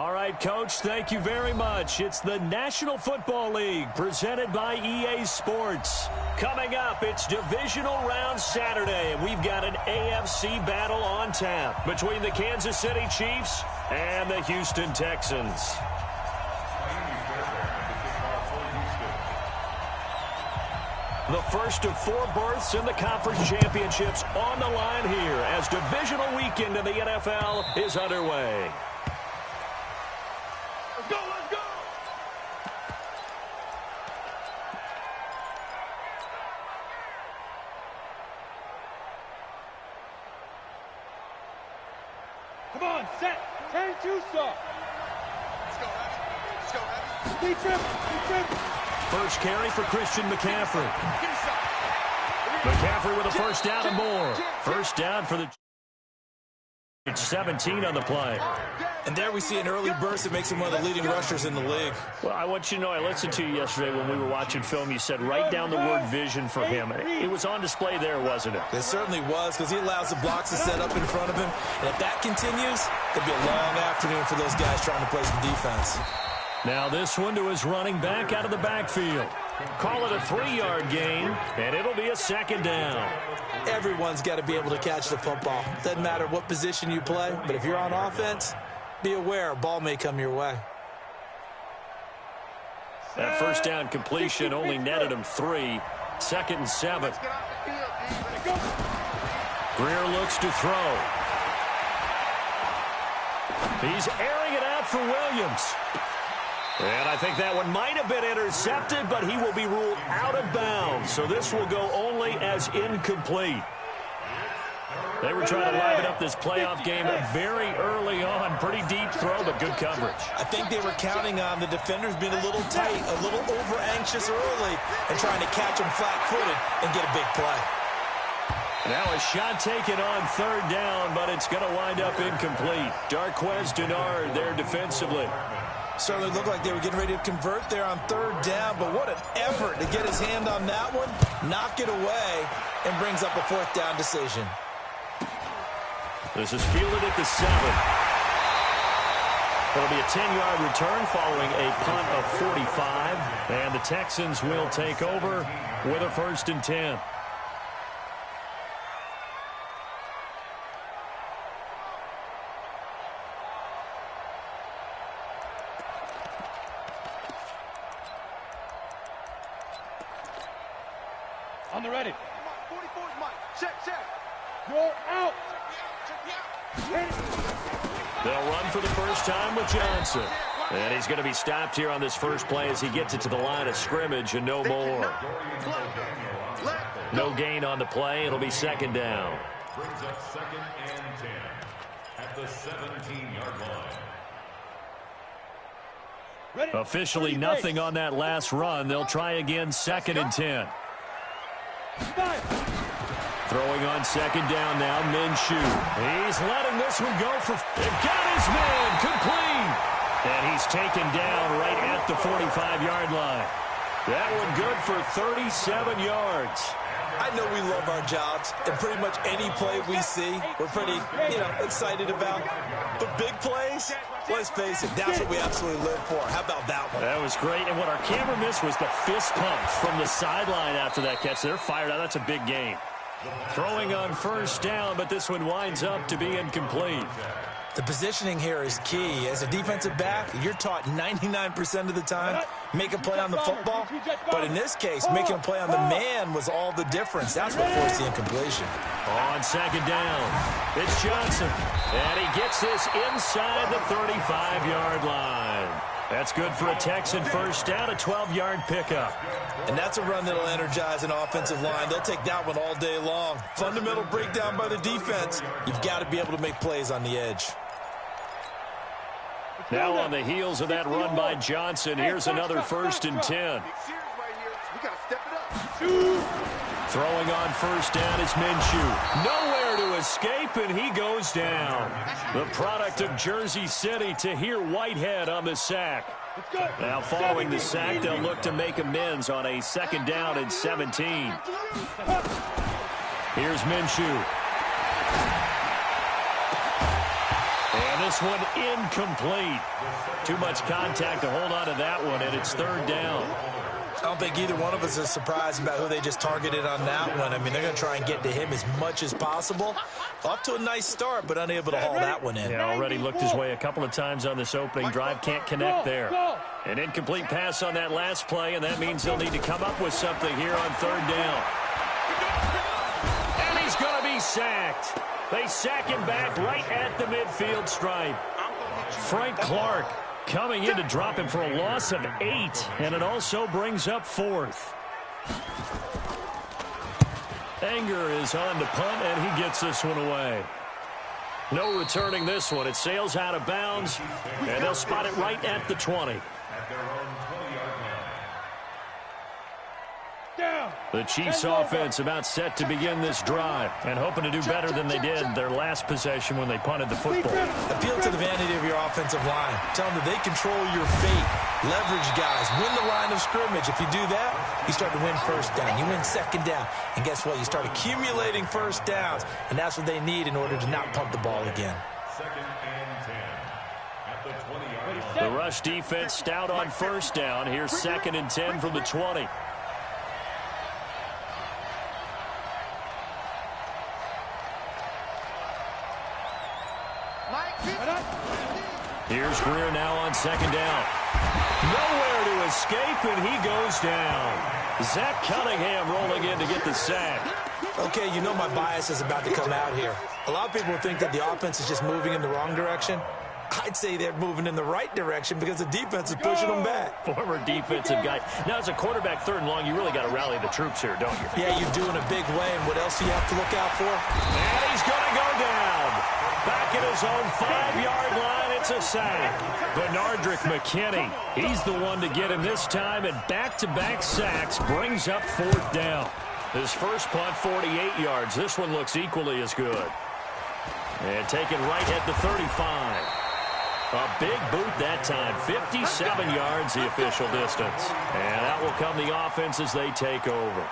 All right, Coach, thank you very much. It's the National Football League presented by EA Sports. Coming up, it's Divisional Round Saturday, and we've got an AFC battle on tap between the Kansas City Chiefs and the Houston Texans. The first of 4 berths in the conference championships on the line here as divisional weekend in the NFL is underway. Let's go, let's go! Come on, set, turn to stop. Let's go, Abby. Let's go, Abby. Deep trip. First carry for Christian McCaffrey. McCaffrey with a first down and more. First down for the... It's 17 on the play. And there we see an early burst that makes him one of the leading rushers in the league. Well, I want you to know, I listened to you yesterday when we were watching film. You said write down the word vision for him. It was on display there, wasn't it? It certainly was, because he allows the blocks to set up in front of him. And if that continues, it'll be a long afternoon for those guys trying to play some defense. Now this one to his running back out of the backfield. Call it a 3-yard gain, and it'll be a second down. Everyone's got to be able to catch the football. Doesn't matter what position you play, but if you're on offense, be aware a ball may come your way. That first down completion only netted him 3. 2nd and 7. Greer looks to throw. He's airing it out for Williams. And I think that one might have been intercepted, but he will be ruled out of bounds. So this will go only as incomplete. They were trying to liven up this playoff game very early on. Pretty deep throw, but good coverage. I think they were counting on the defenders being a little tight, a little over-anxious early, and trying to catch them flat-footed and get a big play. Now a shot taken on 3rd down, but it's going to wind up incomplete. Darquez Denard there defensively. Certainly looked like they were getting ready to convert there on 3rd down, but what an effort to get his hand on that one, knock it away, and brings up a 4th down decision. This is fielded at the 7. It'll be a 10-yard return following a punt of 45, and the Texans will take over with a 1st and 10. On the ready. 44's Mike. Check. You're out. They'll run for the first time with Johnson. And he's going to be stopped here on this first play as he gets it to the line of scrimmage and no more. No gain on the play. It'll be 2nd down. Brings up 2nd and 10 at the 17-yard line. Officially nothing on that last run. They'll try again 2nd and 10. Throwing on 2nd down now, Minshew. He's letting this one go for... Got his man, complete. And he's taken down right at the 45-yard line. That one good for 37 yards. I know we love our jobs, and pretty much any play we see, we're pretty, excited about. But big plays, let's face it, that's what we absolutely live for. How about that one? That was great, and what our camera missed was the fist pump from the sideline after that catch. They're fired out. That's a big game. Throwing on 1st down, but this one winds up to be incomplete. The positioning here is key. As a defensive back, you're taught 99% of the time, make a play on the football. But in this case, making a play on the man was all the difference. That's what forced the incompletion. On 2nd down, it's Johnson. And he gets this inside the 35-yard line. That's good for a Texan first down, a 12-yard pickup. And that's a run that'll energize an offensive line. They'll take that one all day long. Fundamental breakdown by the defense. You've got to be able to make plays on the edge. Now on the heels of that run by Johnson, here's another 1st and 10. Throwing on 1st down is Minshew. Nowhere to escape, and he goes down. The product of Jersey City, Tahir Whitehead on the sack. Now following the sack, they'll look to make amends on a 2nd down and 17. Here's Minshew. And this one incomplete. Too much contact to hold on to that one, and it's third down. I don't think either one of us is surprised about who they just targeted on that one. I mean, they're going to try and get to him as much as possible. Off to a nice start, but unable to haul that one in. Yeah, already looked his way a couple of times on this opening drive. Can't connect there. An incomplete pass on that last play, and that means they'll need to come up with something here on third down. And he's going to be sacked. They sack him back right at the midfield stripe. Frank Clark coming in to drop him for a loss of 8, and it also brings up fourth. Anger is on to punt, and he gets this one away. No returning this one. It sails out of bounds, and they'll spot it right at the 20. The Chiefs offense about set to begin this drive and hoping to do better than they did their last possession when they punted the football. Appeal to the vanity of your offensive line. Tell them that they control your fate. Leverage guys. Win the line of scrimmage. If you do that, you start to win first down. You win second down. And guess what? You start accumulating first downs. And that's what they need in order to not pump the ball again. Second and 10 at the 20-yard line. The rush defense stout on first down. Here's second and 10 from the 20. Here's Greer now on second down. Nowhere to escape, and he goes down. Zach Cunningham rolling in to get the sack. Okay, you know my bias is about to come out here. A lot of people think that the offense is just moving in the wrong direction. I'd say they're moving in the right direction because the defense is pushing them back. Former defensive guy. Now, as a quarterback, third and long, you really got to rally the troops here, don't you? Yeah, you do in a big way, and what else do you have to look out for? And he's going to go down. Back at his own 5-yard line, it's a sack. Benardrick McKinney, he's the one to get him this time, and back-to-back sacks brings up fourth down. His first punt, 48 yards. This one looks equally as good. And taken right at the 35. A big boot that time. 57 yards, the official distance. And that will come the offense as they take over.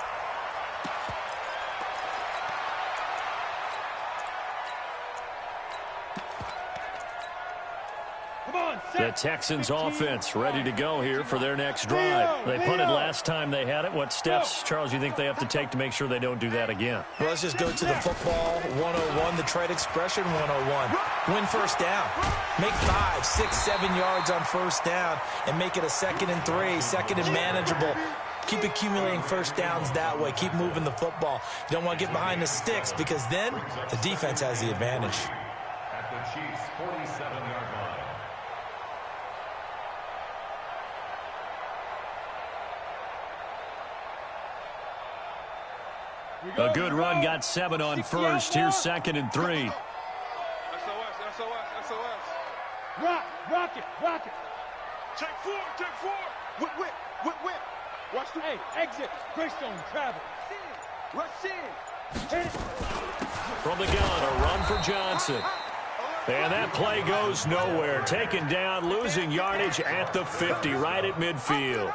The Texans offense ready to go here for their next drive. They punted last time they had it. What steps, Charles, you think they have to take to make sure they don't do that again? Well, let's just go to the football 101, the trade expression 101. Win first down. Make 5, 6, 7 yards on first down and make it a 2nd and 3, second and manageable. Keep accumulating first downs that way. Keep moving the football. You don't want to get behind the sticks because then the defense has the advantage. At the Chiefs' 47-yard line. A good run, got 7 on first. Here's 2nd and 3. SOS. Rock it. Take 4. Whip. Watch the exit. Greystone, travel. Rush in. Hit it. From the gun, a run for Johnson. And that play goes nowhere. Taken down, losing yardage at the 50, right at midfield.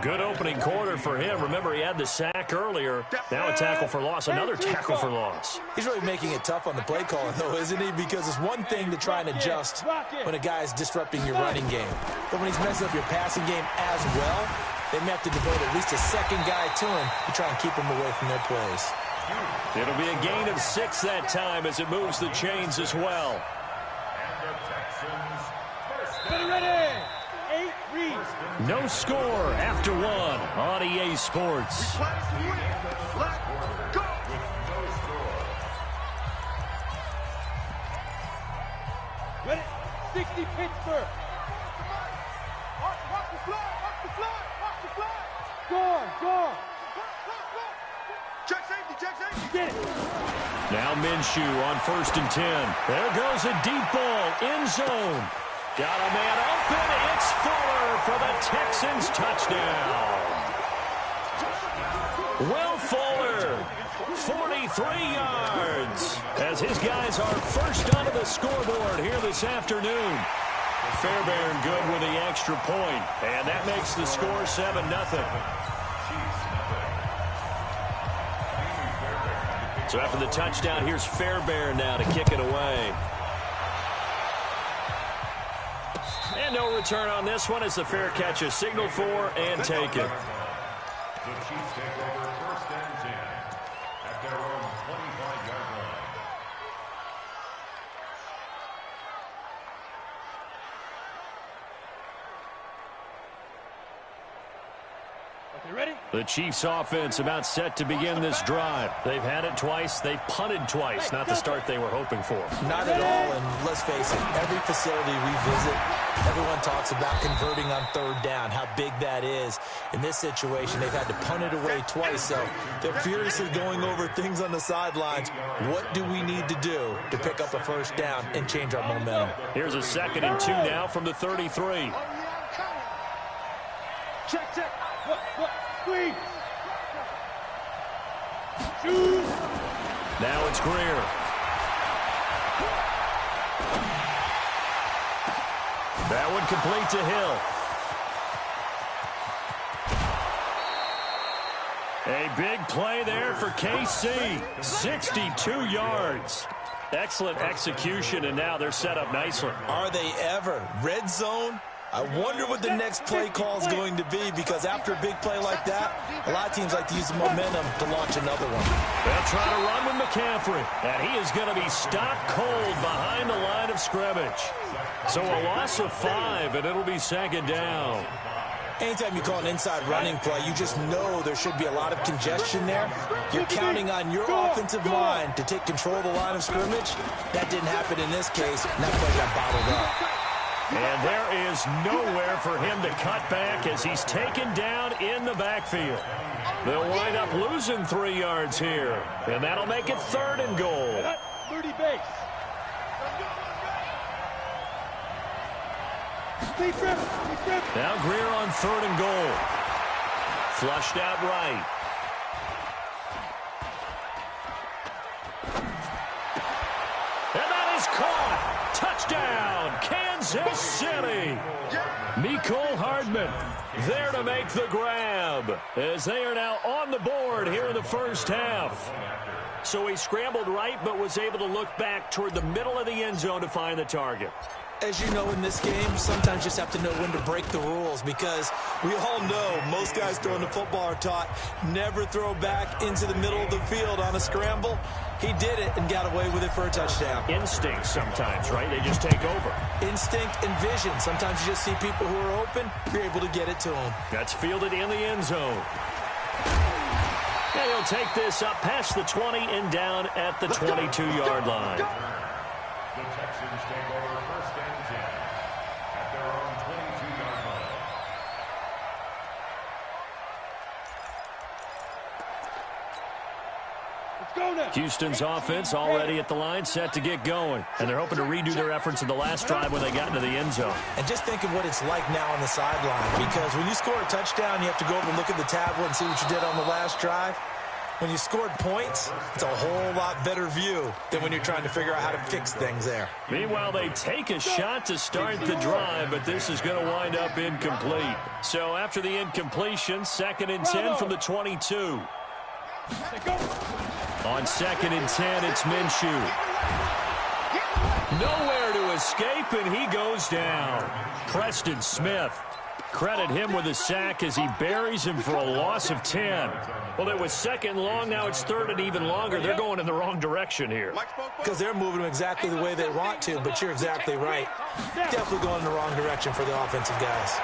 Good opening quarter for him. Remember, he had the sack earlier. Now a tackle for loss, another tackle for loss. He's really making it tough on the play calling, though, isn't he? Because it's one thing to try and adjust when a guy is disrupting your running game. But when he's messing up your passing game as well, they may have to devote at least a second guy to him to try and keep him away from their plays. It'll be a gain of 6 that time as it moves the chains as well. And the Texans first Get ready. 8 reads. No score after 1 on EA Sports. Ready? 60 Pittsburgh. Watch the fly. Go. Check safety. Get it. Now Minshew on 1st and 10. There goes a deep ball, end zone. Got a man open. It's Fuller for the Texans touchdown. Will Fuller, 43 yards, as his guys are first onto the scoreboard here this afternoon. Fairbairn good with the extra point, and that makes the score 7-0. So after the touchdown, here's Fairbairn now to kick it away. no return on this one as the fair catch is signaled for and taken. The Chiefs take over 1st and 10 at their own 25-yard line. Okay, ready? The Chiefs offense about set to begin this drive. They've had it twice. They've punted twice. Not the start they were hoping for. Not at all, and let's face it, every facility we visit, everyone talks about converting on 3rd down, how big that is. In this situation, they've had to punt it away twice, so they're furiously going over things on the sidelines. What do we need to do to pick up a 1st down and change our momentum? Here's a 2nd and 2 now from the 33. Check. What? Squeeze. Shoot. Now it's Greer. That one complete to Hill. A big play there for KC. 62 yards. Excellent execution, and now they're set up nicely. Are they ever? Red zone? I wonder what the next play call is going to be, because after a big play like that, a lot of teams like to use the momentum to launch another one. They'll try to run with McCaffrey, and he is going to be stopped cold behind the line of scrimmage. So a loss of 5, and it'll be 2nd down. Anytime you call an inside running play, you just know there should be a lot of congestion there. You're counting on your offensive line to take control of the line of scrimmage. That didn't happen in this case, and that play got bottled up. And there is nowhere for him to cut back as he's taken down in the backfield. They'll wind up losing 3 yards here, and that'll make it 3rd and goal. 30 base. Now Greer on 3rd and goal. Flushed out right. And that is caught. Touchdown, Kansas City. Mecole Hardman there to make the grab as they are now on the board here in the 1st half. So he scrambled right but was able to look back toward the middle of the end zone to find the target. As you know, in this game, sometimes you just have to know when to break the rules, because we all know most guys throwing the football are taught never throw back into the middle of the field on a scramble. He did it and got away with it for a touchdown. Instinct sometimes, right? They just take over. Instinct and vision. Sometimes you just see people who are open, you're able to get it to them. That's fielded in the end zone. And he'll take this up past the 20 and down at the 22-yard line. The Texans take over 1st and 10 at their own 22-yard line. Let's go now. Houston's offense already at the line, set to get going. And they're hoping to redo their efforts in the last drive when they got into the end zone. And just think of what it's like now on the sideline, because when you score a touchdown, you have to go over and look at the tablet and see what you did on the last drive. When you scored points, it's a whole lot better view than when you're trying to figure out how to fix things there. Meanwhile, they take a shot to start the drive, but this is going to wind up incomplete. So after the incompletion, 2nd and 10 from the 22. On 2nd and 10, it's Minshew. Nowhere to escape, and he goes down. Preston Smith. Credit him with a sack as he buries him for a loss of 10. Well, it was 2nd long. Now it's 3rd and even longer. They're going in the wrong direction here. Because they're moving them exactly the way they want to, but you're exactly right. Definitely going in the wrong direction for the offensive guys.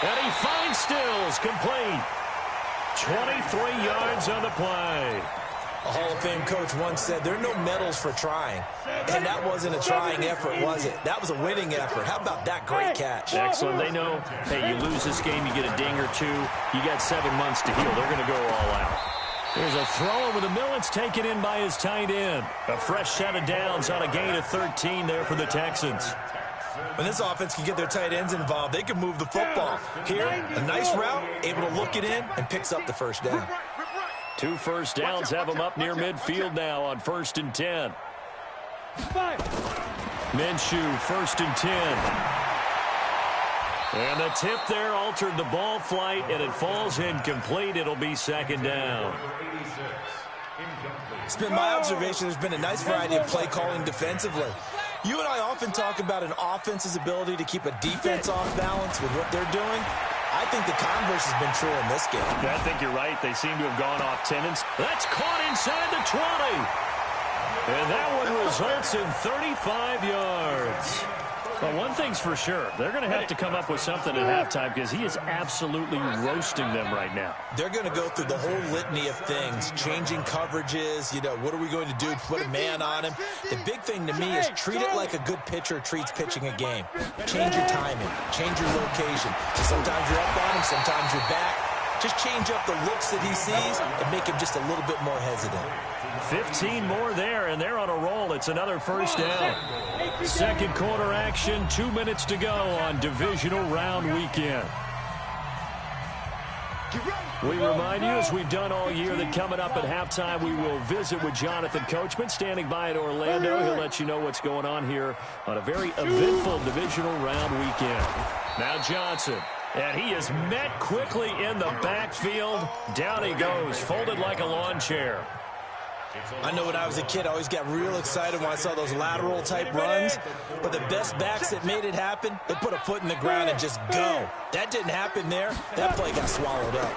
And he finds Stills, complete. 23 yards on the play. A Hall of Fame coach once said, there are no medals for trying. And that wasn't a trying effort, was it? That was a winning effort. How about that great catch? Excellent. They know, hey, you lose this game, you get a ding or 2. You got 7 months to heal. They're going to go all out. There's a throw over the middle. It's taken in by his tight end. A fresh set of downs on a gain of 13 there for the Texans. When this offense can get their tight ends involved, they can move the football. Here, a nice route, able to look it in, and picks up the 1st down. 2 first downs have them up near midfield now on 1st and 10. Minshew, 1st and 10. And the tip there altered the ball flight, and it falls incomplete. It'll be 2nd down. It's been my observation there's been a nice variety of play calling defensively. You and I often talk about an offense's ability to keep a defense off balance with what they're doing. I think the converse has been true in this game. Yeah, I think you're right. They seem to have gone off tendons. That's caught inside the 20. And that one results in 35 yards. Well, one thing's for sure. They're going to have to come up with something at halftime because he is absolutely roasting them right now. They're going to go through the whole litany of things, changing coverages. You know, what are we going to do to put a man on him? The big thing to me is treat it like a good pitcher treats pitching a game. Change your timing. Change your location. So sometimes you're up on him, sometimes you're back. Just change up the looks that he sees and make him just a little bit more hesitant. 15 more there, and they're on a roll. It's another first down. Second quarter action, 2 minutes to go on divisional round weekend. We remind you, as we've done all year, that coming up at halftime, we will visit with Jonathan Coachman, standing by in Orlando. He'll let you know what's going on here on a very eventful divisional round weekend. Now Johnson. And he is met quickly in the backfield. Down he goes, folded like a lawn chair. I know when I was a kid, I always got real excited when I saw those lateral-type runs. But the best backs that made it happen, they put a foot in the ground and just go. That didn't happen there. That play got swallowed up.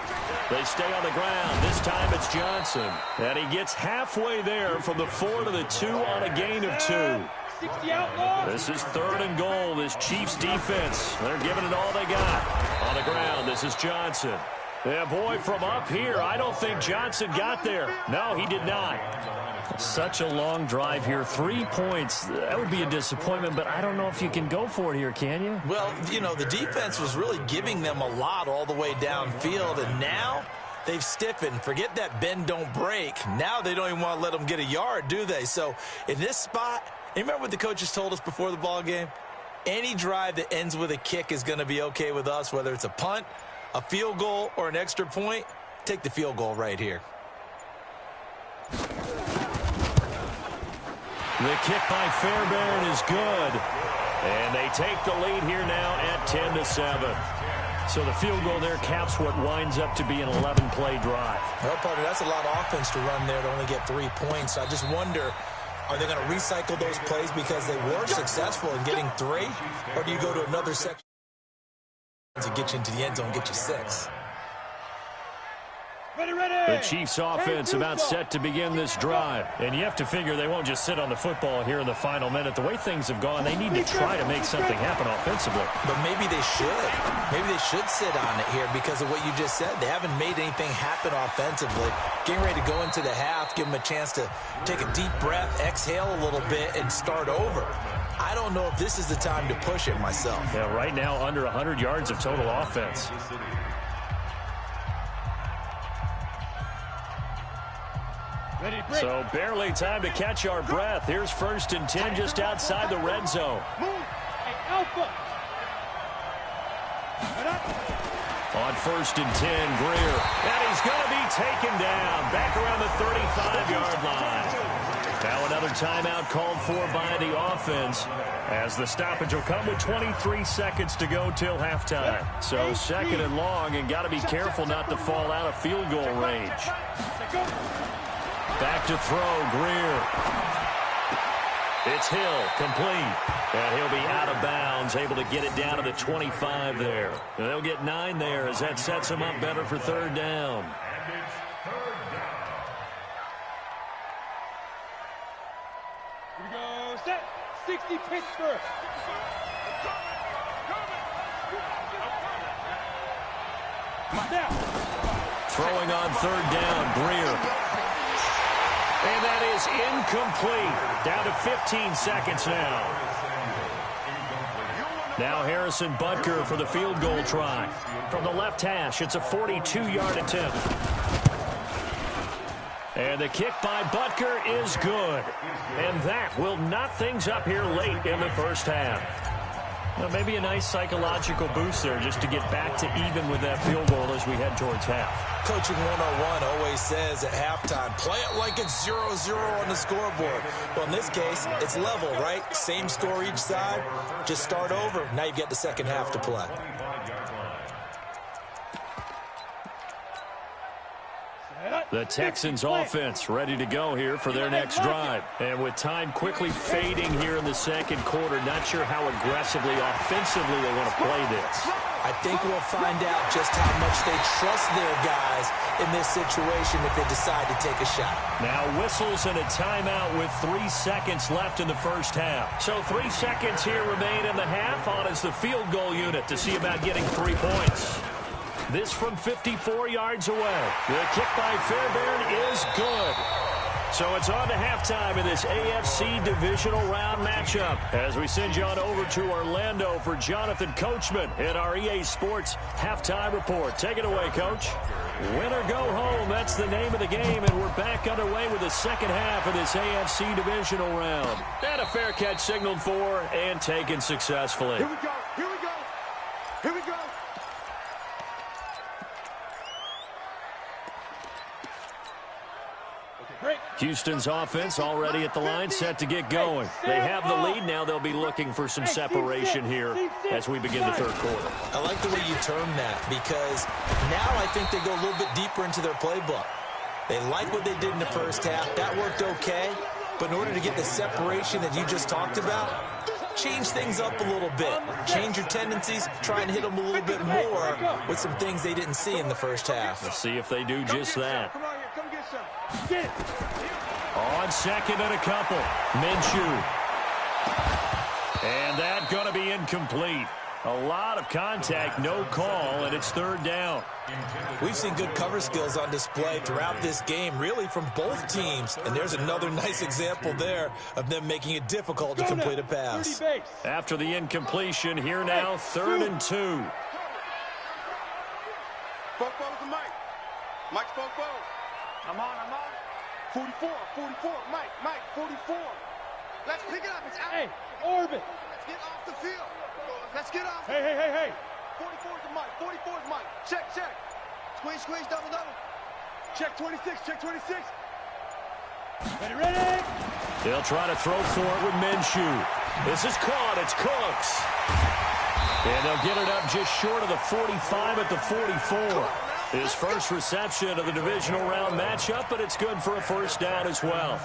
They stay on the ground. This time it's Johnson. And he gets halfway there from the 4 to the 2 on a gain of 2. This is 3rd and goal. This Chiefs defense, they're giving it all they got. On the ground, this is Johnson. Yeah, boy, from up here, I don't think Johnson got there. No, he did not. Such a long drive here. 3 points. That would be a disappointment, but I don't know if you can go for it here, can you? Well, you know, the defense was really giving them a lot all the way downfield, and now they've stiffened. Forget that bend, don't break. Now they don't even want to let them get a yard, do they? So in this spot, you remember what the coaches told us before the ball game? Any drive that ends with a kick is going to be okay with us, whether it's a punt, a field goal, or an extra point. Take the field goal right here. The kick by Fairbairn is good. And they take the lead here now at 10-7. So the field goal there caps what winds up to be an 11-play drive. Well, partner, that's a lot of offense to run there to only get 3 points. I just wonder, are they going to recycle those plays because they were successful in getting 3? Or do you go to another section to get you into the end zone and get you 6? The Chiefs offense about set to begin this drive. And you have to figure they won't just sit on the football here in the final minute. The way things have gone, they need to try to make something happen offensively. But maybe they should. Maybe they should sit on it here because of what you just said. They haven't made anything happen offensively. Getting ready to go into the half, give them a chance to take a deep breath, exhale a little bit, and start over. I don't know if this is the time to push it myself. Yeah, right now under 100 yards of total offense. So barely time to catch our breath. Here's 1st and 10 just outside the red zone. On 1st and 10, Greer. And he's going to be taken down back around the 35-yard line. Now another timeout called for by the offense as the stoppage will come with 23 seconds to go till halftime. So 2nd and long, and got to be careful not to fall out of field goal range. Back to throw, Greer. It's Hill, complete. And he'll be out of bounds, able to get it down to the 25 there. And they'll get 9 there as that sets them up better for 3rd down. Here we go, set, 60 Pittsburgh. Now. Throwing on 3rd down, Greer. And that is incomplete. Down to 15 seconds now. Now Harrison Butker for the field goal try. From the left hash, it's a 42-yard attempt. And the kick by Butker is good. And that will knot things up here late in the first half. Well, maybe a nice psychological boost there just to get back to even with that field goal as we head towards half. Coaching 101 always says at halftime, play it like it's 0-0 on the scoreboard. Well, in this case, it's level, right? Same score each side. Just start over. Now you've got the second half to play. Set up. The Texans offense ready to go here for their next drive. And with time quickly fading here in the second quarter, not sure how aggressively, offensively they want to play this. I think we'll find out just how much they trust their guys in this situation if they decide to take a shot. Now whistles and a timeout with 3 seconds left in the first half. So 3 seconds here remain in the half on as the field goal unit to see about getting 3 points. This from 54 yards away. The kick by Fairbairn is good. So it's on to halftime in this AFC divisional round matchup as we send you on over to Orlando for Jonathan Coachman in our EA Sports halftime report. Take it away, Coach. Win or go home, that's the name of the game, and we're back underway with the second half of this AFC divisional round. And a fair catch signaled for and taken successfully. Here we go, here we go, here we go. Houston's offense already at the line, set to get going. They have the lead. Now they'll be looking for some separation here as we begin the third quarter. I like the way you term that because now I think they go a little bit deeper into their playbook. They like what they did in the first half. That worked okay. But in order to get the separation that you just talked about, change things up a little bit. Change your tendencies. Try and hit them a little bit more with some things they didn't see in the first half. Let's see if they do just that. Come on here, come get some. Get it. On second and a couple. Minshew. And that going to be incomplete. A lot of contact, no call, and it's third down. We've seen good cover skills on display throughout this game, really from both teams. And there's another nice example there of them making it difficult to complete a pass. After the incompletion, here now, 3rd and 2. Football's the Mike. Mike's football. I'm on. 44, Mike, 44. Let's pick it up. It's out. Hey, orbit. Let's get off the field. Let's get off. Hey. 44 is the Mike. 44 is Mike. Check. Squeeze, double. Check 26. Ready. They'll try to throw for it with Minshew. This is caught. It's Cooks. And they'll get it up just short of the 45 at the 44. His first reception of the divisional round matchup, but it's good for a first down as well.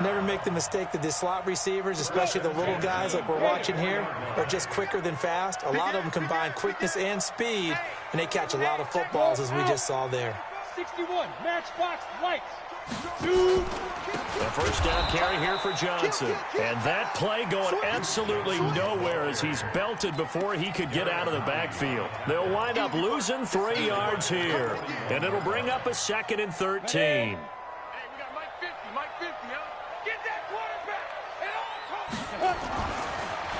Never make the mistake that the slot receivers, especially the little guys like we're watching here, are just quicker than fast. A lot of them combine quickness and speed, and they catch a lot of footballs as we just saw there. 61, matchbox lights. 2. The first down carry here for Johnson. And that play going absolutely nowhere as he's belted before he could get out of the backfield. They'll wind up losing 3 yards here. And it'll bring up a 2nd and 13. Hey, we got Mike 50, huh? Get that quarterback at all costs.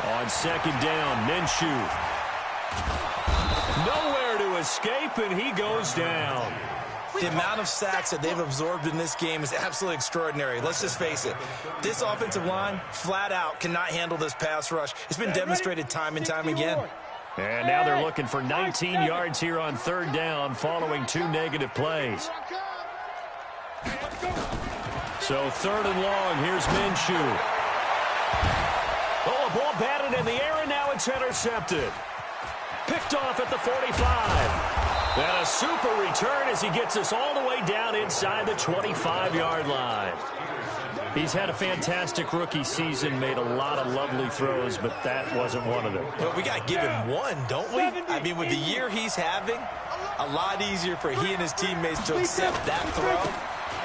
On second down, Minshew. Nowhere to escape, and he goes down. The amount of sacks that they've absorbed in this game is absolutely extraordinary. Let's just face it. This offensive line, flat out, cannot handle this pass rush. It's been demonstrated time and time again. And now they're looking for 19 yards here on third down following 2 negative plays. So 3rd and long, here's Minshew. Oh, a ball batted in the air, and now it's intercepted. Picked off at the 45. And a super return as he gets us all the way down inside the 25-yard line. He's had a fantastic rookie season, made a lot of lovely throws, but that wasn't one of them. Well, we got to give him one, don't we? I mean, with the year he's having, a lot easier for he and his teammates to accept that throw.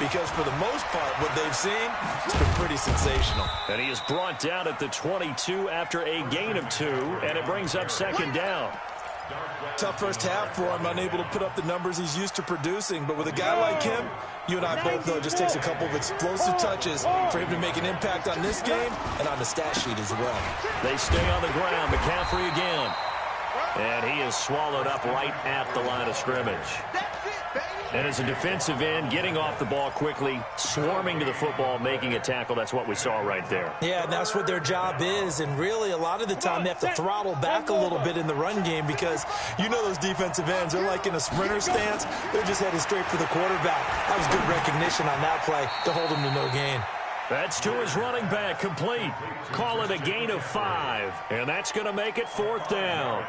Because for the most part, what they've seen, it's been pretty sensational. And he is brought down at the 22 after a gain of 2, and it brings up 2nd down. Tough first half for him, unable to put up the numbers he's used to producing. But with a guy like him, you and I both know it just takes a couple of explosive touches for him to make an impact on this game and on the stat sheet as well. They stay on the ground. McCaffrey again. And he is swallowed up right at the line of scrimmage. And as a defensive end, getting off the ball quickly, swarming to the football, making a tackle, that's what we saw right there. Yeah, and that's what their job is. And really, a lot of the time, they have to throttle back a little bit in the run game because you know those defensive ends, they're like in a sprinter stance. They're just headed straight for the quarterback. That was good recognition on that play to hold him to no gain. That's to his running back, complete. Call it a gain of 5, and that's going to make it 4th down.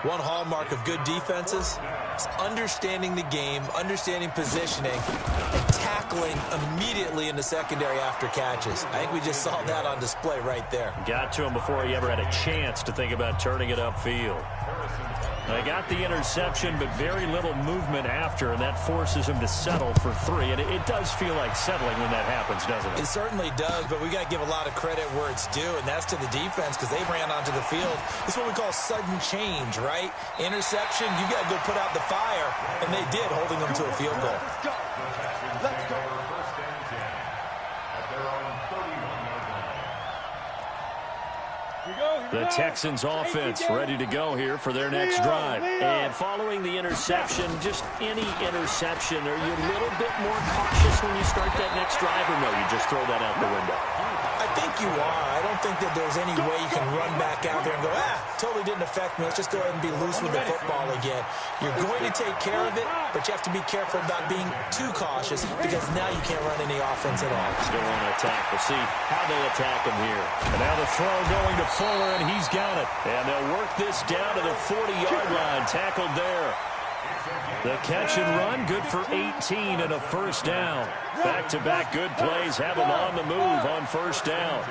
One hallmark of good defenses, backs understanding the game, understanding positioning, and tackling immediately in the secondary after catches. I think we just saw that on display right there. Got to him before he ever had a chance to think about turning it upfield. They got the interception, but very little movement after, and that forces him to settle for 3. And it does feel like settling when that happens, doesn't it? It certainly does, but we got to give a lot of credit where it's due, and that's to the defense because they ran onto the field. This is what we call sudden change, right? Interception, you got to go put out the fire, and they did, holding them to a field goal. Let's go. Let's go. First and 10 at their own 31-yard line. The Texans offense ready to go here for their next drive. And following the interception, just any interception, are you a little bit more cautious when you start that next drive, or no, you just throw that out the window? I think you are. I don't think that there's any way you can run back out there and go, totally didn't affect me. Let's just go ahead and be loose with the football again. You're going to take care of it, but you have to be careful about being too cautious because now you can't run any offense at all. Still want to attack. We'll see how they attack him here. And now the throw going to Fuller, and he's got it. And they'll work this down to the 40-yard line. Tackled there. The catch and run, good for 18 and a first down. Back-to-back good plays have him on the move on first down.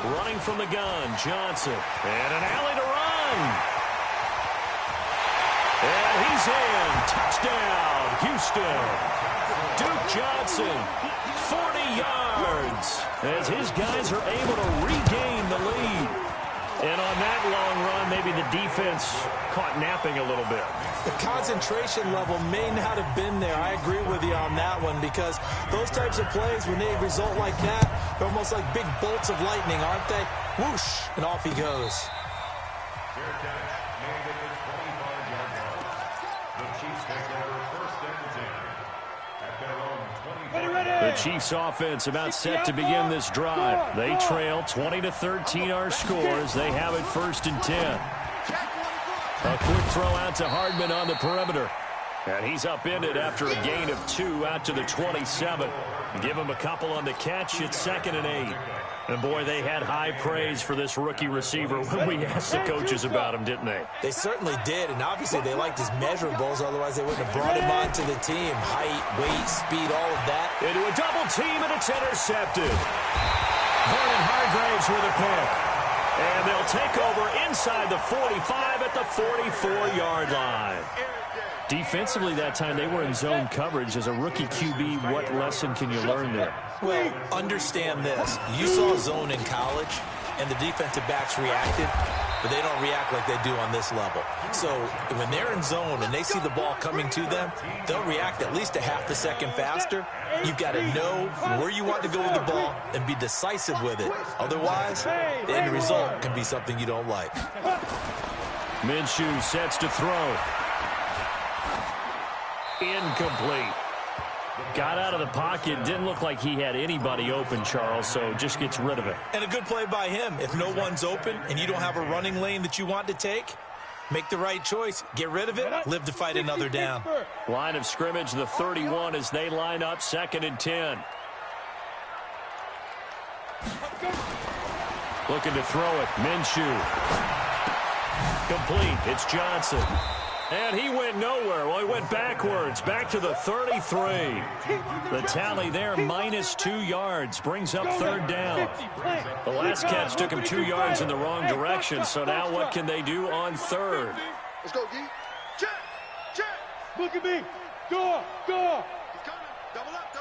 Running from the gun, Johnson. And an alley to run. And he's in. Touchdown, Houston. Duke Johnson, 40 yards, as his guys are able to regain the lead. And on that long run, maybe the defense caught napping a little bit. The concentration level may not have been there. I agree with you on that one because those types of plays, when they result like that, they're almost like big bolts of lightning, aren't they? Whoosh, and off he goes. Fair catch made at the 25-yard line. The Chiefs take over first and 10 at their own 25. The Chiefs offense about set to begin this drive. They trail 20-13 our scores. They have it first and 10. A quick throw out to Hardman on the perimeter. And he's upended after a gain of 2 out to the 27. Give him a couple on the catch. It's 2nd and 8. And, boy, they had high praise for this rookie receiver when we asked the coaches about him, didn't they? They certainly did, and obviously they liked his measurables. Otherwise, they wouldn't have brought him onto the team. Height, weight, speed, all of that. Into a double team, and it's intercepted. Vernon Hargraves with a pick. And they'll take over inside the 45 at the 44-yard line. Defensively that time, they were in zone coverage. As a rookie QB, what lesson can you learn there? Well, understand this. You saw zone in college, and the defensive backs reacted, but they don't react like they do on this level. So when they're in zone and they see the ball coming to them, they'll react at least a half a second faster. You've got to know where you want to go with the ball and be decisive with it. Otherwise, the end result can be something you don't like. Minshew sets to throw. Incomplete. Got out of the pocket. Didn't look like he had anybody open, Charles, so just gets rid of it. And a good play by him. If no one's open and you don't have a running lane that you want to take, make the right choice. Get rid of it. Live to fight another down. Line of scrimmage, the 31 as they line up 2nd and 10. Looking to throw it. Minshew. Complete. It's Johnson. And he went nowhere. Well, he went backwards. Back to the 33. The tally there, -2 yards. Brings up 3rd down. The last catch took him 2 yards in the wrong direction. So now what can they do on 3rd? Let's go, D. Check. Check. Look at me. Go. He's coming. Double up.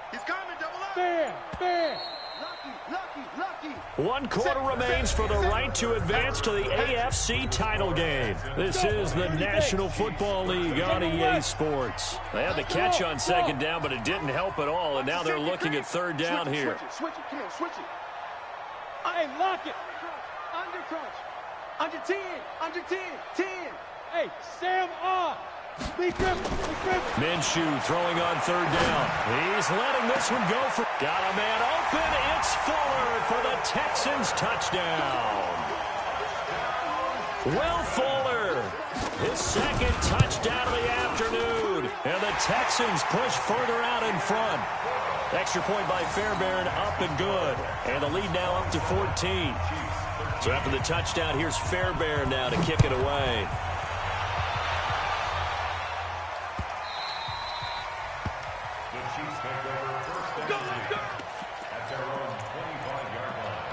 He's coming. Double up. Bam. Lucky. 1 quarter remains for the right to advance to the AFC title game. This is the National Football League on EA Sports. They had the catch on 2nd down, but it didn't help at all, and now they're looking at 3rd down here. Switch it. Come on, switch it. Hey, lock it. Under crunch. Under 10. 10. Hey, Sam off. Be Griffin. Minshew throwing on 3rd down. He's letting this one go for. Got a man open. It's Fuller for the Texans touchdown. Will Fuller, his 2nd touchdown of the afternoon. And the Texans push further out in front. Extra point by Fairbairn, up and good. And the lead now up to 14. So after the touchdown, here's Fairbairn now to kick it away. Chiefs take over first and 10 at their own 25-yard line.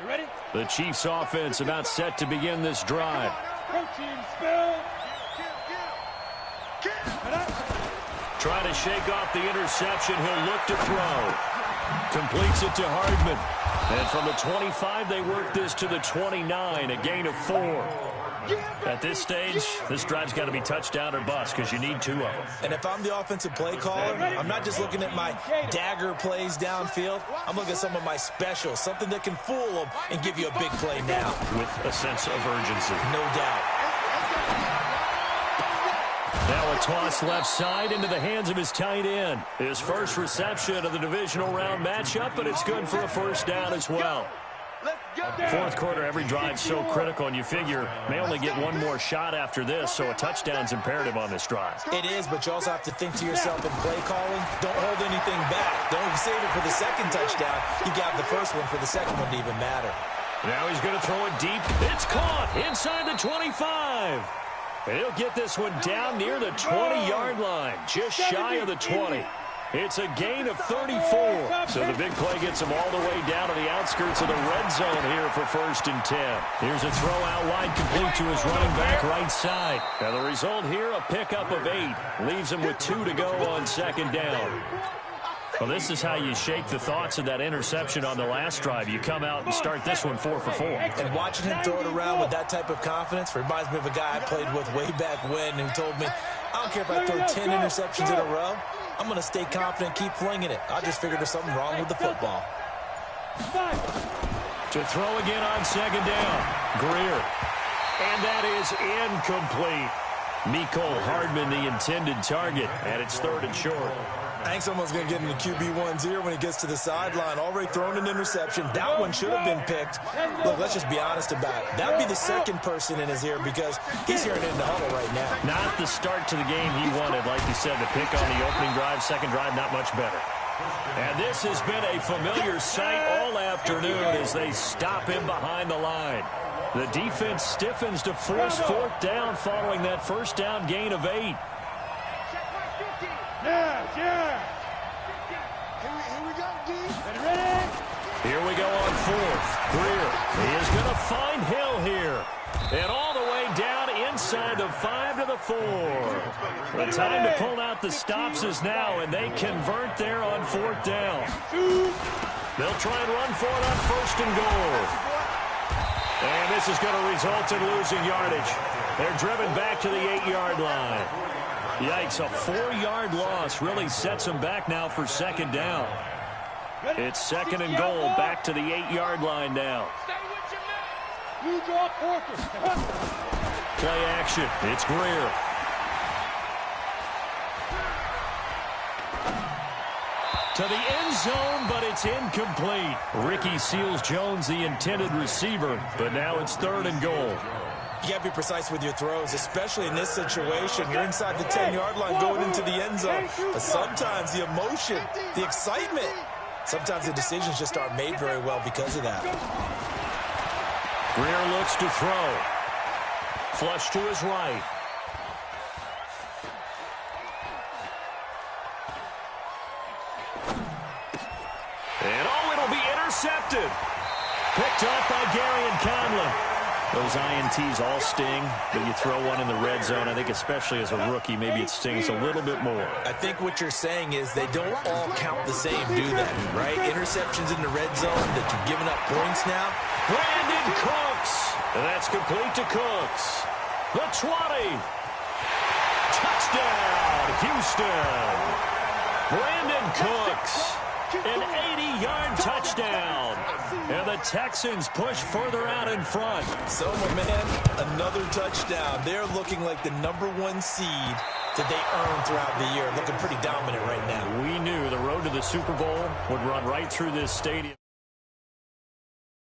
You ready? The Chiefs offense about set to begin this drive. Protein spill. Trying to shake off the interception. He'll look to throw. Completes it to Hardman. And from the 25, they work this to the 29, a gain of 4. At this stage, this drive's got to be touchdown or bust because you need 2 of them. And if I'm the offensive play caller, I'm not just looking at my dagger plays downfield. I'm looking at some of my specials, something that can fool them and give you a big play now. With a sense of urgency. No doubt. Now a toss left side into the hands of his tight end. His first reception of the divisional round matchup, but it's good for a first down as well. Fourth quarter, every drive so critical, and you figure may only get one more shot after this, so a touchdown's imperative on this drive. It is, but you also have to think to yourself in play calling, don't hold anything back. Don't save it for the second touchdown. You got the first one for the second one to even matter. Now he's going to throw it deep. It's caught inside the 25. And he'll get this one down near the 20-yard line, just shy of the 20. It's a gain of 34. So the big play gets him all the way down to the outskirts of the red zone here for first and 10. Here's a throw out wide, complete to his running back right side. Now the result here, a pickup of 8. Leaves him with 2 to go on second down. Well, this is how you shake the thoughts of that interception on the last drive. You come out and start this one 4 for 4. And watching him throw it around with that type of confidence reminds me of a guy I played with way back when who told me, I don't care if I throw 10 interceptions in a row. I'm going to stay confident, keep flinging it. I just figured there's something wrong with the football. To throw again on second down. Greer. And that is incomplete. Mecole Hardman, the intended target, and it's 3rd and short. Hank's almost going to get into QB1's ear when he gets to the sideline. Already thrown an interception. That one should have been picked. Look, let's just be honest about it. That would be the second person in his ear because he's hearing it in the huddle right now. Not the start to the game he wanted. Like you said, the pick on the opening drive, second drive, not much better. And this has been a familiar sight all afternoon as they stop him behind the line. The defense stiffens to force 4th down following that first down gain of 8. Yeah. Here we go, D. Ready? Here we go on 4th. Greer. He is going to find Hill here. And all the way down inside the 5 to the 4. The time to pull out the stops is now, and they convert there on 4th down. They'll try and run for it on 1st and goal. And this is going to result in losing yardage. They're driven back to the 8-yard line. Yikes, a 4-yard loss really sets them back now for second down. It's 2nd and goal, back to the 8-yard line now. You draw quarter. Play action, it's Greer. To the end zone, but it's incomplete. Ricky Seals-Jones, the intended receiver, but now it's 3rd and goal. You got to be precise with your throws, especially in this situation. You're inside the 10-yard line going into the end zone. But sometimes the emotion, the excitement, sometimes the decisions just aren't made very well because of that. Greer looks to throw. Flush to his right. And it'll be intercepted. Picked off by Gary and Conlon. Those INTs all sting, but you throw one in the red zone, I think especially as a rookie, maybe it stings a little bit more. I think what you're saying is they don't all count the same, do they? Right? Interceptions in the red zone that you're giving up points now. Brandon Cooks. And that's complete to Cooks. The 20. Touchdown, Houston. Brandon Cooks. An 80-yard touchdown. And the Texans push further out in front. So, my man, another touchdown. They're looking like the #1 seed that they earned throughout the year. Looking pretty dominant right now. We knew the road to the Super Bowl would run right through this stadium.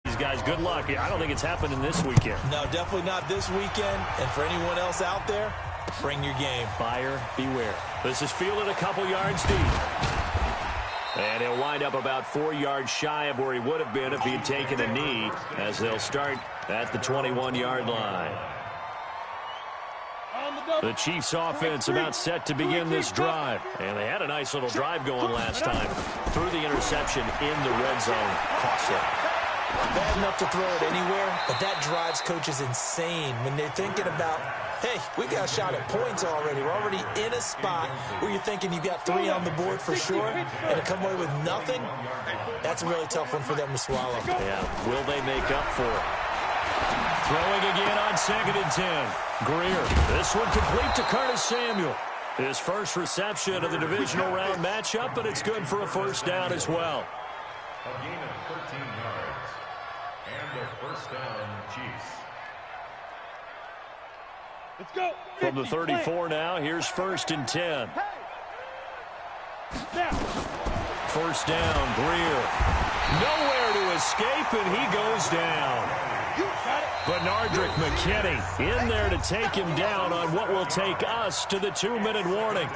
These guys, good luck. I don't think it's happening this weekend. No, definitely not this weekend. And for anyone else out there, bring your game. Buyer beware. This is fielded a couple yards deep. And he'll wind up about 4 yards shy of where he would have been if he had taken a knee, as they'll start at the 21-yard line. The Chiefs offense about set to begin this drive. And they had a nice little drive going last time. Threw the interception in the red zone. Costly. Bad enough to throw it anywhere, but that drives coaches insane when they're thinking about, hey, we got a shot at points already. We're already in a spot where you're thinking you got 3 on the board for sure, and to come away with nothing, that's a really tough one for them to swallow. Yeah, will they make up for it? Throwing again on 2nd and 10. Greer, this one complete to Curtis Samuel. His first reception of the divisional round matchup, but it's good for a first down as well. A gain of 13 yards. And a first down, Chiefs. Let's go. From the 34 now, here's 1st and 10. First down, Greer. Nowhere to escape, and he goes down. Bernardrick McKinney in there to take him down on what will take us to the 2-minute warning.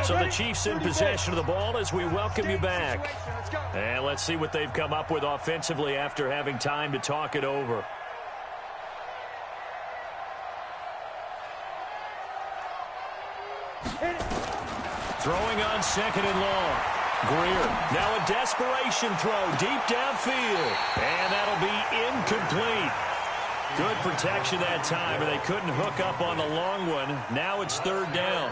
So the Chiefs in possession of the ball as we welcome you back. And let's see what they've come up with offensively after having time to talk it over. Throwing on 2nd and long. Greer, now a desperation throw deep downfield. And that'll be incomplete. Good protection that time, and they couldn't hook up on the long one. Now it's 3rd down.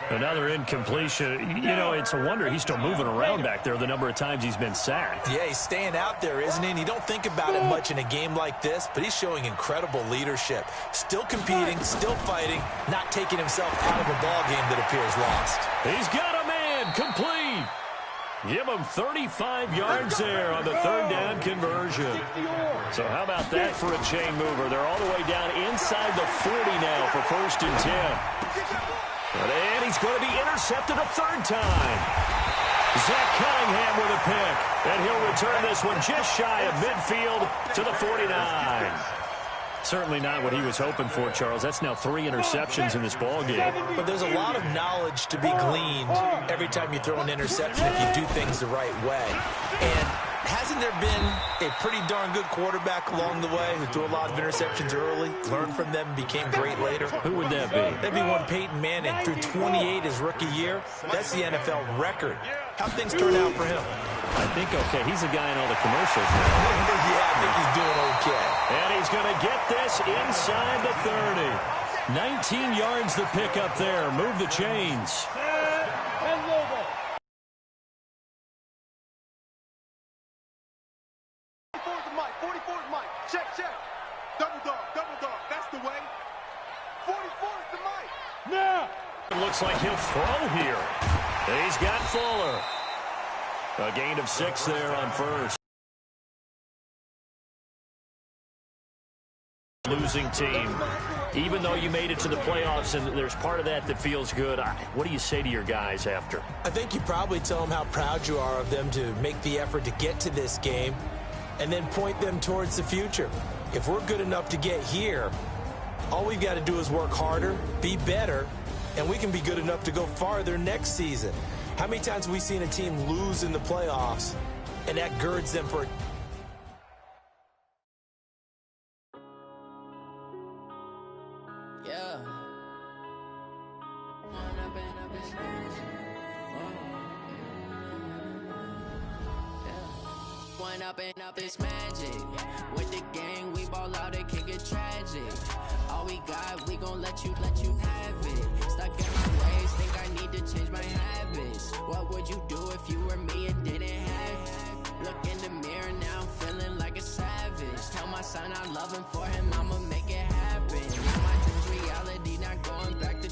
Another incompletion. You know, it's a wonder he's still moving around back there the number of times he's been sacked. Yeah, he's staying out there, isn't he? And you don't think about it much in a game like this, but he's showing incredible leadership. Still competing, still fighting, not taking himself out of a ball game that appears lost. He's got a man, complete. Give him 35 yards there on the 3rd down conversion. So how about that for a chain mover? They're all the way down inside the 40 now for 1st and 10. And he's going to be intercepted a 3rd time. Zach Cunningham with a pick. And he'll return this one just shy of midfield to the 49. Certainly not what he was hoping for, Charles. That's now 3 interceptions in this ball game. But there's a lot of knowledge to be gleaned every time you throw an interception if you do things the right way. And hasn't there been a pretty darn good quarterback along the way who threw a lot of interceptions early, learned from them, became great later? Who would that be? That'd be one Peyton Manning. Threw 28 his rookie year. That's the NFL record. How'd things turn out for him? I think okay. He's a guy in all the commercials now. Yeah, I think he's doing okay. And he's going to get this inside the 30. 19 yards the pick up there. Move the chains. 44's Mike. Check. Double dog. That's the way. 44's the Mike. Now. It looks like he'll throw here. He's got Fuller. A gain of 6 there on 1st. Losing team. Even though you made it to the playoffs and there's part of that feels good, what do you say to your guys after? I think you probably tell them how proud you are of them to make the effort to get to this game and then point them towards the future. If we're good enough to get here, all we've got to do is work harder, be better, and we can be good enough to go farther next season. How many times have we seen a team lose in the playoffs, and that girds them for... Yeah. One up and up is magic. With the gang, we ball out, it can get tragic. All we got, we gon' let you have it. Stuck in my ways, think I need to change my habits. What would you do if you were me and didn't have it? Look in the mirror, now I'm feeling like a savage. Tell my son I love him, for him I'ma make it happen. Now my dreams reality, not going back to.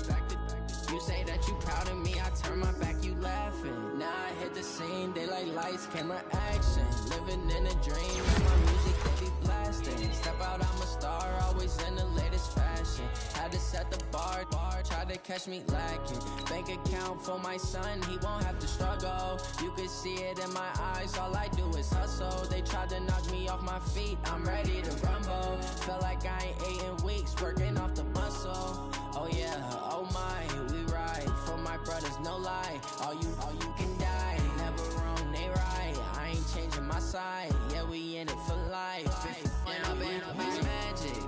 You say that you proud of me, I turn my back, you laughing. Now I hit the scene, daylight lights, camera action. Living in a dream, and my music they be blasting. Step out, I'm a star, always in the latest fashion. Had to set the bar, Try to catch me lacking. Bank account for my son, he won't have to struggle. You can see it in my eyes, all I do is hustle. They tried to knock me off my feet, I'm ready to rumble. Feel like I ain't ate in weeks, working off the muscle. Oh yeah, oh my, we ride for my brothers, no lie. All you can die, never wrong, they right. I ain't changing my side, yeah, we in it for life. And I've been magic.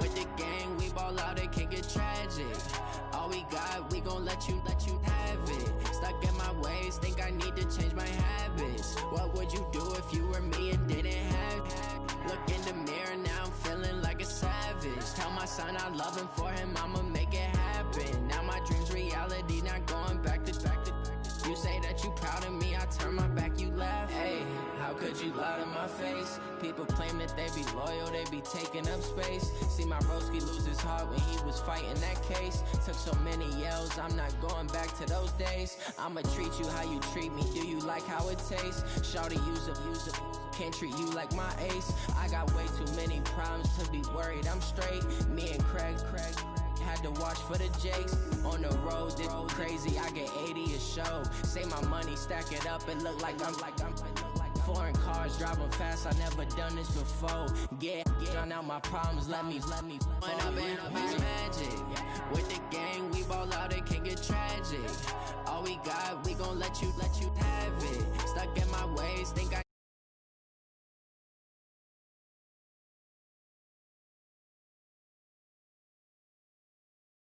With the gang, we ball out, it can get tragic. All we got, we gon' let you have it. Stuck in my ways, think I need to change my habits. What would you do if you were me and didn't have it? Look in the mirror, now I'm feeling like a savage. Tell my son I love him, for him I'ma make it happen. Now my dream's reality, not going back to. You say that you proud of me, I turn my back, you laugh. Hey, how could you lie to my face? People claim that they be loyal, they be taking up space. See my broski lose his heart when he was fighting that case. Took so many yells, I'm not going back to those days. I'ma treat you how you treat me, do you like how it tastes? Shawty, use it. Can't treat you like my ace. I got way too many problems to be worried, I'm straight. Me and Craig had to watch for the Jakes. On the road, this crazy, I get 80 a show. Say my money, stack it up, it look like I'm foreign cars, driving fast, I never done this before. Drown out my problems, let me When I've been magic. With the gang, we ball out, it can get tragic. All we got,